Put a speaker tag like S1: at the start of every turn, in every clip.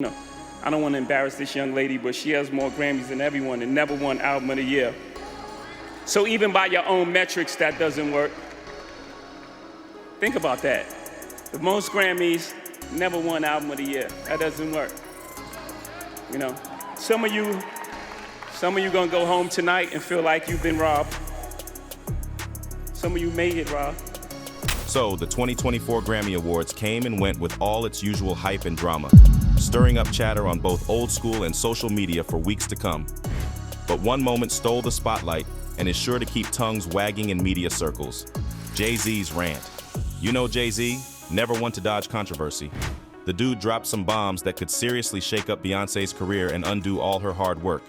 S1: No, I don't want to embarrass this young lady, but she has more Grammys than everyone and never won Album of the Year. So even by your own metrics, that doesn't work. Think about that. The most Grammys, never won Album of the Year. That doesn't work. You know, some of you gonna go home tonight and feel like you've been robbed. Some of you may get robbed.
S2: So, the 2024 Grammy Awards came and went with all its usual hype and drama, stirring up chatter on both old school and social media for weeks to come. But one moment stole the spotlight and is sure to keep tongues wagging in media circles. Jay-Z's rant. You know Jay-Z, never one to dodge controversy. The dude dropped some bombs that could seriously shake up Beyonce's career and undo all her hard work.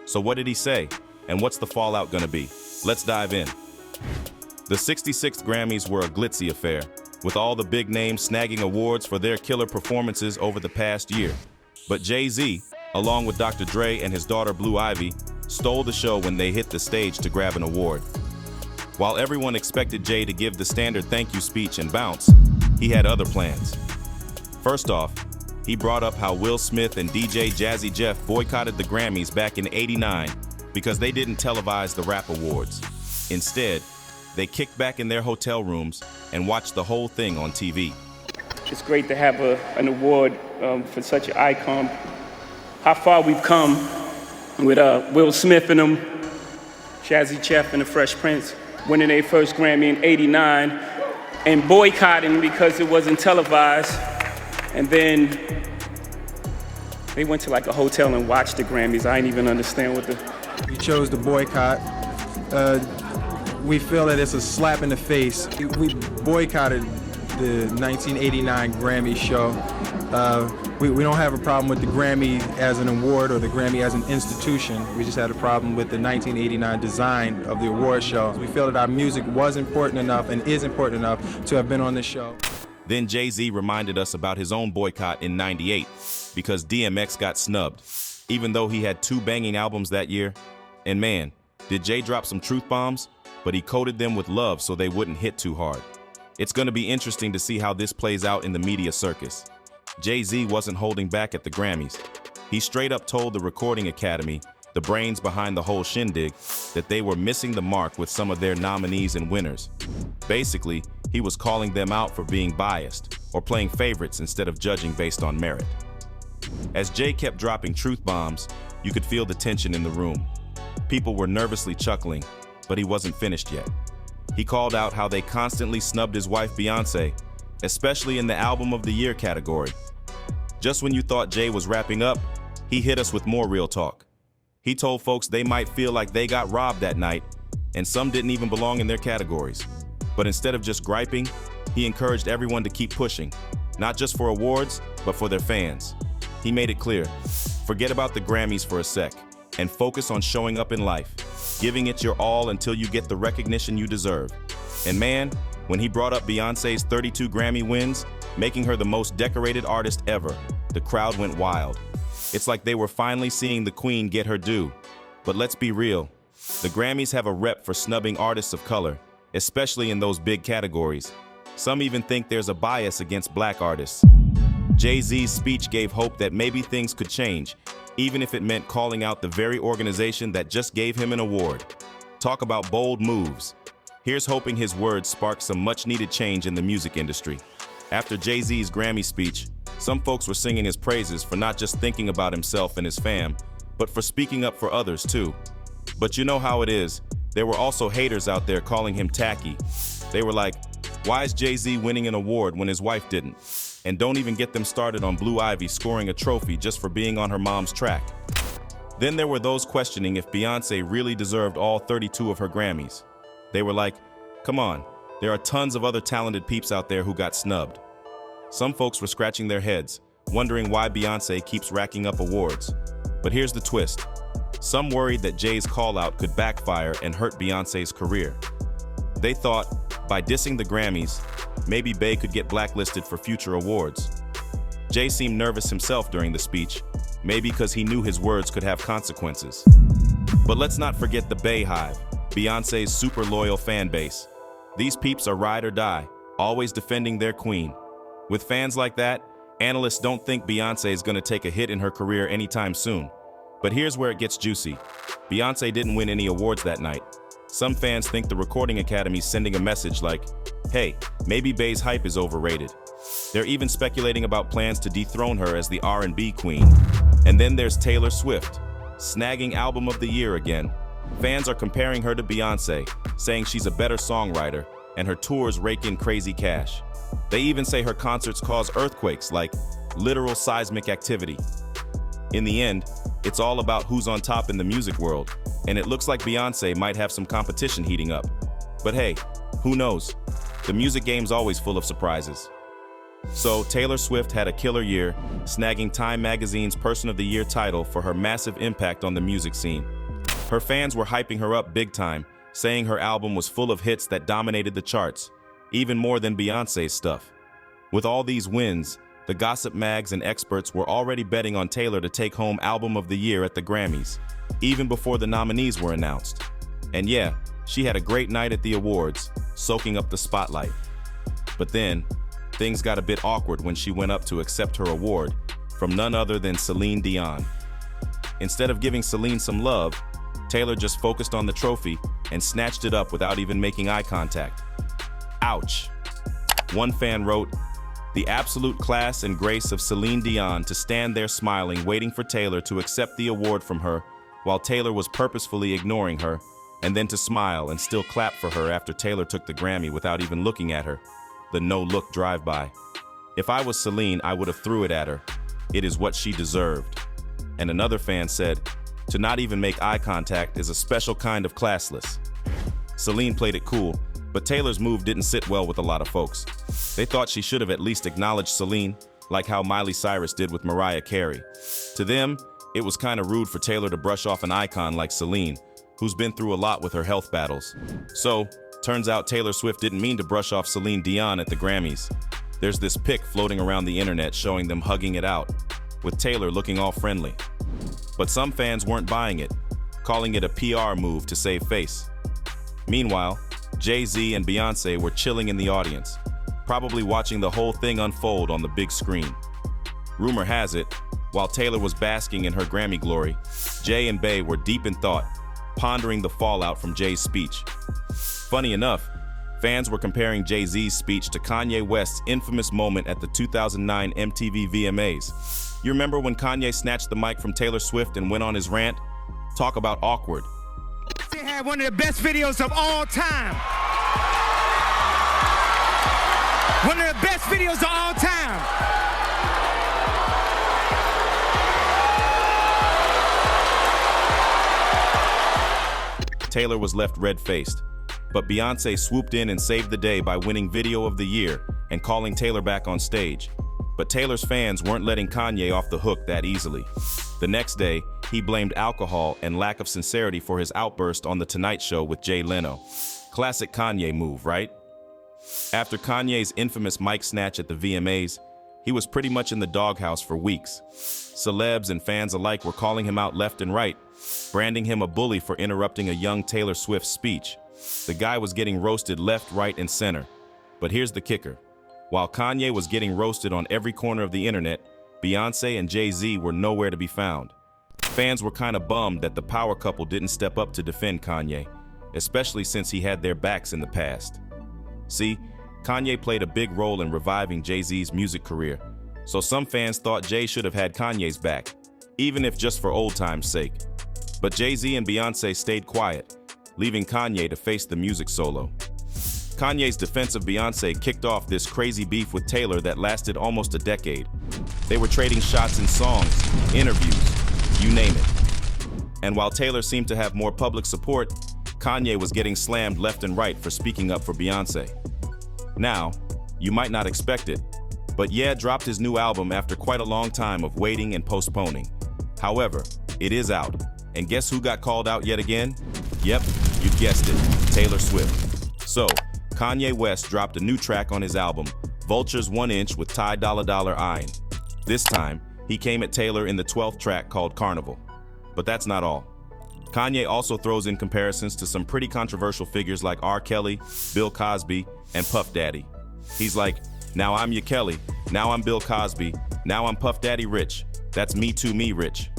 S2: So what did he say? And what's the fallout gonna be? Let's dive in. The 66th Grammys were a glitzy affair, with all the big names snagging awards for their killer performances over the past year. But Jay-Z, along with Dr. Dre and his daughter Blue Ivy, stole the show when they hit the stage to grab an award. While everyone expected Jay to give the standard thank you speech and bounce, he had other plans. First off, he brought up how Will Smith and DJ Jazzy Jeff boycotted the Grammys back in '89 because they didn't televise the rap awards. Instead, they kicked back in their hotel rooms and watched the whole thing on TV.
S1: It's great to have an award for such an icon. How far we've come with Will Smith and them, Jazzy Jeff and the Fresh Prince winning their first Grammy in '89 and boycotting because it wasn't televised. And then they went to like a hotel and watched the Grammys. I didn't even understand what the...
S3: We chose to boycott. We feel that it's a slap in the face. We boycotted the 1989 Grammy show. We don't have a problem with the Grammy as an award or the Grammy as an institution. We just had a problem with the 1989 design of the award show. We feel that our music was important enough and is important enough to have been on this show.
S2: Then Jay-Z reminded us about his own boycott in '98 because DMX got snubbed, even though he had 2 banging albums that year. And man, did Jay drop some truth bombs? But he coated them with love so they wouldn't hit too hard. It's going to be interesting to see how this plays out in the media circus. Jay-Z wasn't holding back at the Grammys. He straight up told the Recording Academy, the brains behind the whole shindig, that they were missing the mark with some of their nominees and winners. Basically, he was calling them out for being biased or playing favorites instead of judging based on merit. As Jay kept dropping truth bombs, you could feel the tension in the room. People were nervously chuckling, but he wasn't finished yet. He called out how they constantly snubbed his wife Beyonce, especially in the Album of the Year category. Just when you thought Jay was wrapping up, he hit us with more real talk. He told folks they might feel like they got robbed that night, and some didn't even belong in their categories. But instead of just griping, he encouraged everyone to keep pushing, not just for awards, but for their fans. He made it clear, forget about the Grammys for a sec, and focus on showing up in life, giving it your all until you get the recognition you deserve. And man, when he brought up Beyonce's 32 Grammy wins, making her the most decorated artist ever, the crowd went wild. It's like they were finally seeing the queen get her due. But let's be real, the Grammys have a rep for snubbing artists of color, especially in those big categories. Some even think there's a bias against black artists. Jay-Z's speech gave hope that maybe things could change, even if it meant calling out the very organization that just gave him an award. Talk about bold moves. Here's hoping his words spark some much-needed change in the music industry. After Jay-Z's Grammy speech, some folks were singing his praises for not just thinking about himself and his fam, but for speaking up for others too. But you know how it is. There were also haters out there calling him tacky. They were like, why is Jay-Z winning an award when his wife didn't? And don't even get them started on Blue Ivy scoring a trophy just for being on her mom's track. Then there were those questioning if Beyoncé really deserved all 32 of her Grammys. They were like, come on, there are tons of other talented peeps out there who got snubbed. Some folks were scratching their heads, wondering why Beyoncé keeps racking up awards. But here's the twist. Some worried that Jay's call-out could backfire and hurt Beyoncé's career. They thought, by dissing the Grammys, maybe Bey could get blacklisted for future awards. Jay seemed nervous himself during the speech, maybe because he knew his words could have consequences. But let's not forget the Bey Hive, Beyoncé's super loyal fan base. These peeps are ride or die, always defending their queen. With fans like that, Analysts don't think Beyoncé is going to take a hit in her career anytime soon. But here's where it gets juicy. Beyoncé didn't win any awards that night. Some fans think the Recording Academy's sending a message like, hey, maybe Bey's hype is overrated. They're even speculating about plans to dethrone her as the R&B queen. And then there's Taylor Swift, snagging Album of the Year again. Fans are comparing her to Beyoncé, saying she's a better songwriter, and her tours rake in crazy cash. They even say her concerts cause earthquakes, like literal seismic activity. In the end, it's all about who's on top in the music world, and it looks like Beyoncé might have some competition heating up. But hey, who knows? The music game's always full of surprises. So Taylor Swift had a killer year, snagging Time Magazine's Person of the Year title for her massive impact on the music scene. Her fans were hyping her up big time, saying her album was full of hits that dominated the charts, even more than Beyoncé's stuff. With all these wins, the gossip mags and experts were already betting on Taylor to take home Album of the Year at the Grammys, even before the nominees were announced. And yeah, she had a great night at the awards, soaking up the spotlight. But then, things got a bit awkward when she went up to accept her award from none other than Celine Dion. Instead of giving Celine some love, Taylor just focused on the trophy and snatched it up without even making eye contact. Ouch. One fan wrote, "The absolute class and grace of Celine Dion to stand there smiling, waiting for Taylor to accept the award from her, while Taylor was purposefully ignoring her, and then to smile and still clap for her after Taylor took the Grammy without even looking at her. The no-look drive-by. If I was Celine, I would have threw it at her. It is what she deserved." And another fan said, "To not even make eye contact is a special kind of classless." Celine played it cool, but Taylor's move didn't sit well with a lot of folks. They thought she should have at least acknowledged Celine, like how Miley Cyrus did with Mariah Carey. To them, it was kind of rude for Taylor to brush off an icon like Celine, who's been through a lot with her health battles. So, turns out Taylor Swift didn't mean to brush off Celine Dion at the Grammys. There's this pic floating around the internet showing them hugging it out, with Taylor looking all friendly. But some fans weren't buying it, calling it a PR move to save face. Meanwhile, Jay-Z and Beyoncé were chilling in the audience, probably watching the whole thing unfold on the big screen. Rumor has it, while Taylor was basking in her Grammy glory, Jay and Bey were deep in thought, pondering the fallout from Jay's speech. Funny enough, fans were comparing Jay-Z's speech to Kanye West's infamous moment at the 2009 MTV VMAs. You remember when Kanye snatched the mic from Taylor Swift and went on his rant? Talk about awkward.
S4: They had one of the best videos of all time. One of the best videos of all time.
S2: Taylor was left red-faced, but Beyoncé swooped in and saved the day by winning Video of the Year and calling Taylor back on stage. But Taylor's fans weren't letting Kanye off the hook that easily. The next day, he blamed alcohol and lack of sincerity for his outburst on The Tonight Show with Jay Leno. Classic Kanye move, right? After Kanye's infamous mic snatch at the VMAs, he was pretty much in the doghouse for weeks. Celebs and fans alike were calling him out left and right, branding him a bully for interrupting a young Taylor Swift speech. The guy was getting roasted left, right, and center. But here's the kicker. While Kanye was getting roasted on every corner of the internet, Beyoncé and Jay-Z were nowhere to be found. Fans were kind of bummed that the power couple didn't step up to defend Kanye, especially since he had their backs in the past. See, Kanye played a big role in reviving Jay-Z's music career, so some fans thought Jay should have had Kanye's back, even if just for old time's sake. But Jay-Z and Beyoncé stayed quiet, leaving Kanye to face the music solo. Kanye's defense of Beyoncé kicked off this crazy beef with Taylor that lasted almost a decade. They were trading shots in songs, interviews, you name it. And while Taylor seemed to have more public support, Kanye was getting slammed left and right for speaking up for Beyoncé. Now, you might not expect it, but Ye dropped his new album after quite a long time of waiting and postponing. However, it is out, and guess who got called out yet again? Yep, you guessed it, Taylor Swift. So, Kanye West dropped a new track on his album, Vulture's 1 Inch with Ty Dolla $ign. This time, he came at Taylor in the 12th track called Carnival. But that's not all. Kanye also throws in comparisons to some pretty controversial figures like R. Kelly, Bill Cosby, and Puff Daddy. He's like, now I'm your Kelly, now I'm Bill Cosby, Now I'm Puff Daddy rich. That's me too me rich.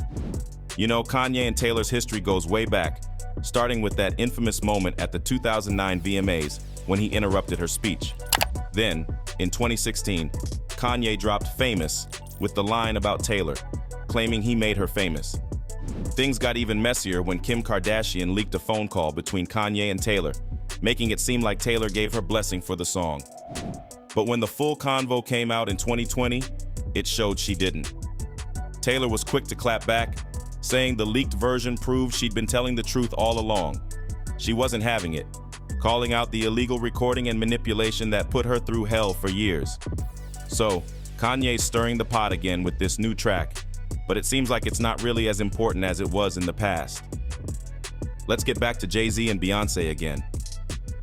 S2: You know, Kanye and Taylor's history goes way back, starting with that infamous moment at the 2009 VMAs when he interrupted her speech. Then, in 2016, Kanye dropped Famous with the line about Taylor, claiming he made her famous. Things got even messier when Kim Kardashian leaked a phone call between Kanye and Taylor, making it seem like Taylor gave her blessing for the song. But when the full convo came out in 2020, it showed she didn't. Taylor was quick to clap back, saying the leaked version proved she'd been telling the truth all along. She wasn't having it, calling out the illegal recording and manipulation that put her through hell for years. So, Kanye's stirring the pot again with this new track, but it seems like it's not really as important as it was in the past. Let's get back to Jay-Z and Beyoncé again.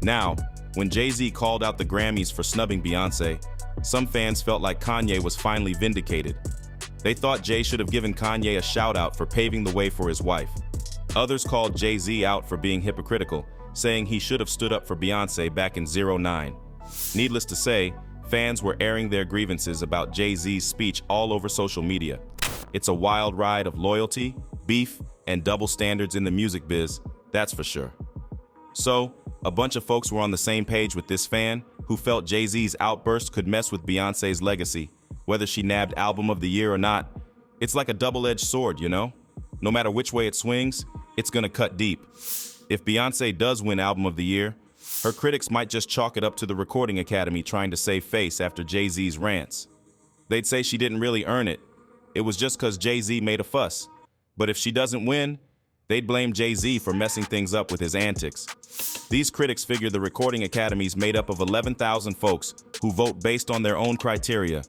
S2: Now, when Jay-Z called out the Grammys for snubbing Beyoncé, some fans felt like Kanye was finally vindicated. They thought Jay should have given Kanye a shout-out for paving the way for his wife. Others called Jay-Z out for being hypocritical, saying he should have stood up for Beyoncé back in '09. Needless to say, fans were airing their grievances about Jay-Z's speech all over social media. It's a wild ride of loyalty, beef, and double standards in the music biz, that's for sure. So, a bunch of folks were on the same page with this fan who felt Jay-Z's outburst could mess with Beyoncé's legacy, whether she nabbed Album of the Year or not. It's like a double-edged sword, you know? No matter which way it swings, it's gonna cut deep. If Beyoncé does win Album of the Year, her critics might just chalk it up to the Recording Academy trying to save face after Jay-Z's rants. They'd say she didn't really earn it. It was just because Jay-Z made a fuss. But if she doesn't win, they'd blame Jay-Z for messing things up with his antics. These critics figure the Recording Academy's made up of 11,000 folks who vote based on their own criteria,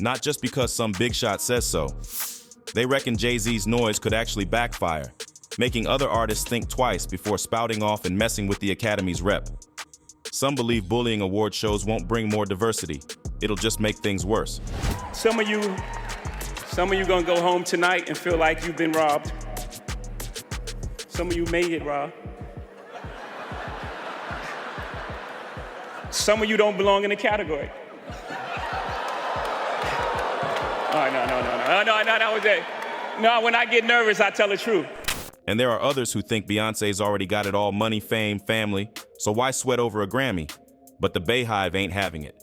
S2: not just because some big shot says so. They reckon Jay-Z's noise could actually backfire, making other artists think twice before spouting off and messing with the Academy's rep. Some believe bullying award shows won't bring more diversity. It'll just make things worse.
S1: Some of you gonna go home tonight and feel like you've been robbed. Some of you may get robbed. Some of you don't belong in the category. Oh, no, that was it. No, when I get nervous, I tell the truth.
S2: And there are others who think Beyoncé's already got it all: money, fame, family, so why sweat over a Grammy? But the Bayhive ain't having it.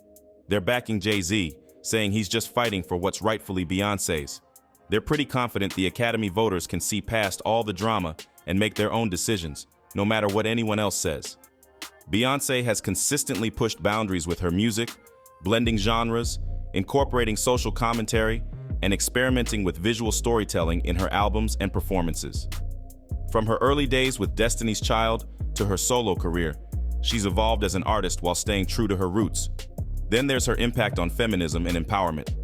S2: They're backing Jay-Z, saying he's just fighting for what's rightfully Beyoncé's. They're pretty confident the Academy voters can see past all the drama and make their own decisions, no matter what anyone else says. Beyoncé has consistently pushed boundaries with her music, blending genres, incorporating social commentary, and experimenting with visual storytelling in her albums and performances. From her early days with Destiny's Child to her solo career, she's evolved as an artist while staying true to her roots. Then there's her impact on feminism and empowerment.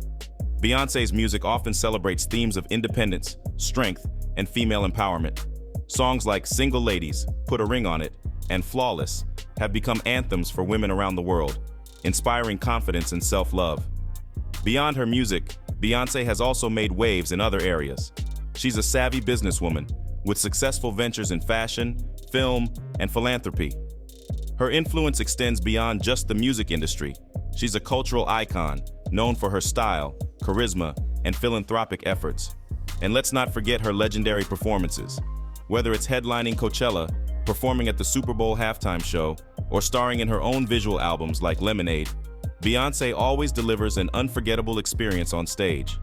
S2: Beyoncé's music often celebrates themes of independence, strength, and female empowerment. Songs like Single Ladies, Put a Ring on It, and Flawless have become anthems for women around the world, inspiring confidence and self-love. Beyond her music, Beyoncé has also made waves in other areas. She's a savvy businesswoman with successful ventures in fashion, film, and philanthropy. Her influence extends beyond just the music industry. She's a cultural icon, known for her style, charisma, and philanthropic efforts. And let's not forget her legendary performances. Whether it's headlining Coachella, performing at the Super Bowl halftime show, or starring in her own visual albums like Lemonade, Beyoncé always delivers an unforgettable experience on stage.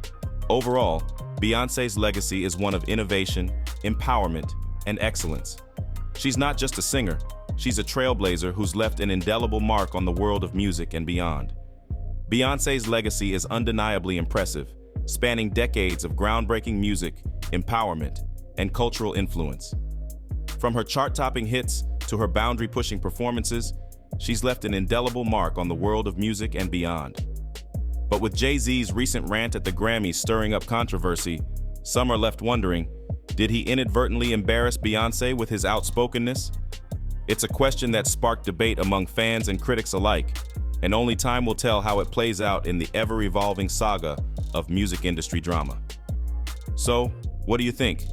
S2: Overall, Beyoncé's legacy is one of innovation, empowerment, and excellence. She's not just a singer, she's a trailblazer who's left an indelible mark on the world of music and beyond. Beyoncé's legacy is undeniably impressive, spanning decades of groundbreaking music, empowerment, and cultural influence. From her chart-topping hits to her boundary-pushing performances, she's left an indelible mark on the world of music and beyond. But with Jay-Z's recent rant at the Grammys stirring up controversy, some are left wondering, did he inadvertently embarrass Beyoncé with his outspokenness? It's a question that sparked debate among fans and critics alike, and only time will tell how it plays out in the ever-evolving saga of music industry drama. So, what do you think?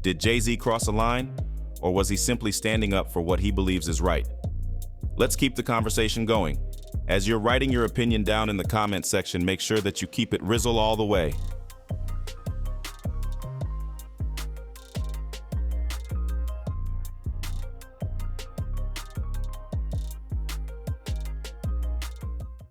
S2: Did Jay-Z cross a line, or was he simply standing up for what he believes is right? Let's keep the conversation going. As you're writing your opinion down in the comment section, make sure that you keep it RIZZLE all the way.